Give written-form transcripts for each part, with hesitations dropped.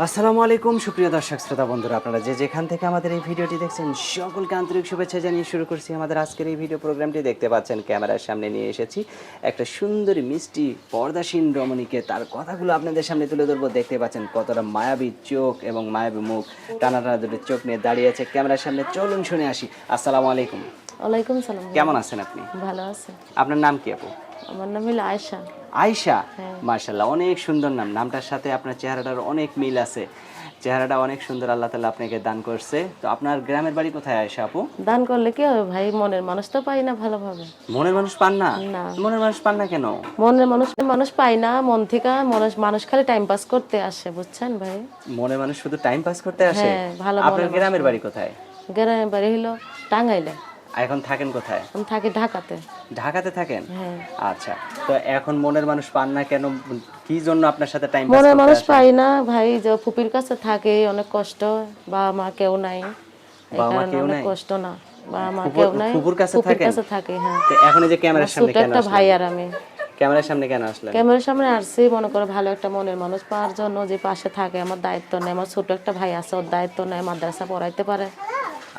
আসসালামু আলাইকুম সুপ্রিয় দর্শক শ্রোতা বন্ধুরা, আপনারা যে যেখান থেকে আমাদের এই ভিডিওটি দেখছেন সকলকে আন্তরিক শুভেচ্ছা জানিয়ে শুরু করছি আমাদের আজকের এই ভিডিও প্রোগ্রামটি। দেখতে পাচ্ছেন ক্যামেরার সামনে নিয়ে এসেছি একটা সুন্দরী মিষ্টি পর্দাসীন রমণীকে, তার কথাগুলো আপনাদের সামনে তুলে ধরবো। দেখতে পাচ্ছেন কতটা মায়াবী চোখ এবং মায়াবী মুখ, টানা টানা দুটো চোখ নিয়ে দাঁড়িয়ে আছে ক্যামেরার সামনে। চলুন শুনে আসি। আসসালামু আলাইকুম। ওয়ালাইকুম সালাম। কেমন আছেন আপনি? ভালো আছে। আপনার নাম কি আপু? আমার নাম হলো আয়েশা। আয়শা, হ্যাঁ। মার্শাল্লাহ, অনেক সুন্দর নাম। নামটার সাথে আপনার চেহারাটার অনেক মিল আছে। চেহারাটা অনেক সুন্দর, আল্লাহ তাআলা আপনাকে দান করছে। তো আপনার গ্রামের বাড়ি কোথায় আয়শা আপু? দান করলে কি হবে ভাই, মনের মানুষ তো পাই না ভালোভাবে। মনের মানুষ পান না? না, মনের মানুষ পান না কেন? মনের মানুষ মানুষ পাই না, মন থেকে মানুষ মানুষ খালি টাইম পাস করতে আসে, বুঝছেন ভাই। মনের মানুষ শুধু টাইম পাস করতে আসে? হ্যাঁ, ভালো আপনার মনের গ্রামের মানুষ বাড়ি কোথায়? গ্রামের বাড়ি হলো টাঙ্গাইলে। আর এখন থাকেন কোথায়? আমি থাকি ঢাকাতে। ঢাকাতে থাকেন? হ্যাঁ। আচ্ছা, তো এখন মনের মানুষ পান না কেন? কি জন্য আপনার সাথে টাইম পাস মনের করতে মানুষ আসে? পাই না ভাই, যে ফুপির কাছে থাকে অনেক কষ্ট, বাবা মা কেউ নাই, এই বাবা মা কারণে কেউ অনেক নাই? কষ্ট না, বাবা মা কেউ নাই, ফুপুর কাছে ফুপির থাকেন? কাছে থাকে। হ্যাঁ, তো এখন এই যে ক্যামেরার সামনে ছোট কেন একটা ভাই আসলেন? আর আমি। ক্যামেরার সামনে কেন আসলেন? ক্যামেরার সামনে আসছি মনে করো ভালো একটা মনের মানুষ পাওয়ার জন্য, যে পাশে থাকে, আমার দায়িত্ব নেয়, আমার ছোট একটা ভাই আছে, ওর দায়িত্ব নেয়, মাদ্রাসা পড়াইতে পারে,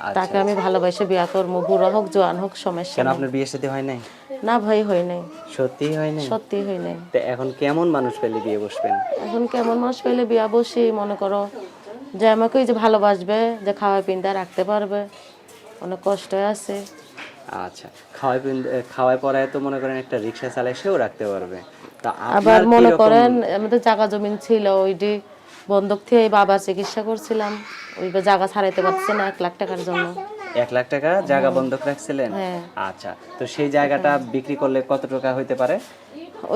আচ্ছা, তাকে আমি ভালোবাসে বিয়া করবো, বুড়ো হোক জোয়ান হোক সমস্যা কেন নেই। আপনার বিয়ে শাদী হয় নাই? না ভাই, হয় নাই, সত্যিই হয় নাই? সত্যি হয় নাই। তো এখন কেমন মানুষ পেলে বিয়ে বসবেন? এখন কেমন মানুষ পেলে বিয়া বসি, মনে করো যে আমাকে ওই যে ভালোবাসবে, যে খাওয়া পিন্দা রাখতে পারবে, অনেক কষ্ট আছে। আচ্ছা, খাওয়ায় পরায় তো মনে করেন একটা রিক্সা চালায় সেও রাখতে পারবে। তা আবার আপনার কি মনে রকম? করেন আমাদের জায়গা জমিন ছিল, ওইটি বন্ধক থেকে বাবার চিকিৎসা করছিলাম, ওই জায়গা ছাড়াইতে পারছে না 1 লাখ টাকার জন্য। 1 লাখ টাকা জায়গা বন্ধক রাখছিলেন? হ্যাঁ। আচ্ছা, তো সেই জায়গাটা বিক্রি করলে কত টাকা হইতে পারে?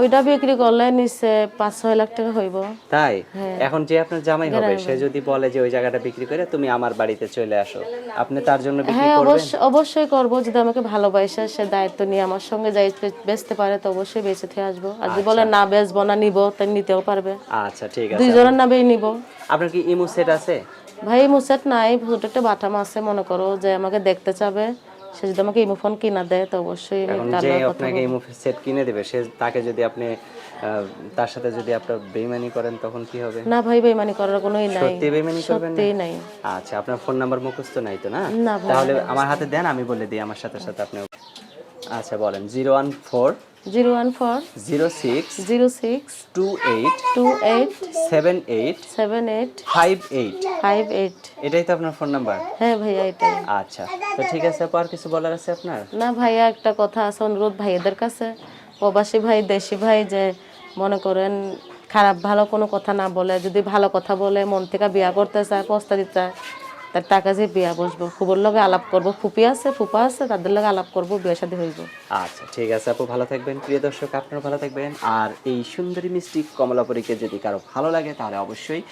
ওইটা বিক্রি করলে নিচে 5-6 লাখ টাকা হইব। তাই? হ্যাঁ। এখন যে আপনার জামাই হবে সে যদি বলে যে ওই জায়গাটা বিক্রি করে তুমি আমার বাড়িতে চলে আসো, আপনি তার জন্য বিক্রি হ্যাঁ, করবেন? অবশ্যই করবো, যদি আমাকে ভালোবাসে সে দায়িত্ব নিয়ে আমার সঙ্গে যাই বেচতে পারে তো অবশ্যই বেঁচে থেকে আসবো, আর যদি বলে না বেচবো না নিবো, তাই নিতেও পারবে, আচ্ছা, ঠিক আছে। দুইজনের নামেই নিব। আপনার কি ইমো সেট আছে? ভাই মুসেট নাই, ছোট একটা বাটাম আছে, মনে করো যে আমাকে দেখতে চাবে, সে যদি আমাকে ইমো ফোন কিনা দেয় তো অবশ্যই আমি এখন তার যে লগে কথা আপনাকে বলবো। ইমো সেট কিনে দেবে সে তাকে যদি আপনি তার সাথে যদি আপনার বেইমানি করেন তখন কি হবে? না ভাই, বেইমানি করার কোনোই নাই, সত্যি বেইমানি করবেন না? সত্যিই নাই। আচ্ছা, আপনার ফোন নাম্বার মুখস্থ নাই তো না? না ভাই, তাহলে আমার হাতে দেন, আমি বলে দিই আমার সাথে সাথে আপনি। আচ্ছা বলেন। 014 014 06 06 28 28 78 78 58। 58। এটাই তো আপনার ফোন নাম্বার? হ্যাঁ ভাইয়া, এটাই। আচ্ছা, তো ঠিক আছে আপু, আর কিছু বলার আছে আপনার? না ভাইয়া, একটা কথা আছে, অনুরোধ ভাইয়াদের কাছে, প্রবাসী ভাই দেশি ভাই, যে মনে করেন খারাপ ভালো কোনো কথা না বলে, যদি ভালো কথা বলে, মন থেকে বিয়া করতে চায়, প্রস্তাব চায়, তার টাকা যে বিয়া বসবো, ফুবুর লগে আলাপ করবো, ফুপি আছে ফুপা আছে, তাদের লগে আলাপ করবো, বিয়ে শাদী হইব। আচ্ছা, ঠিক আছে আপু, ভালো থাকবেন। প্রিয় দর্শক, আপনারা ভালো থাকবেন। আর এই সুন্দরী মিষ্টি কমলাপরীকে যদি কারো ভালো লাগে তাহলে অবশ্যই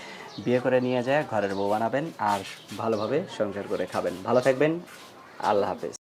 বিয়ে করে নিয়ে যায় ঘরের বউ বানাবেন আর ভালোভাবে সংসার করে খাবেন। ভালো থাকবেন। আল্লাহ হাফেজ।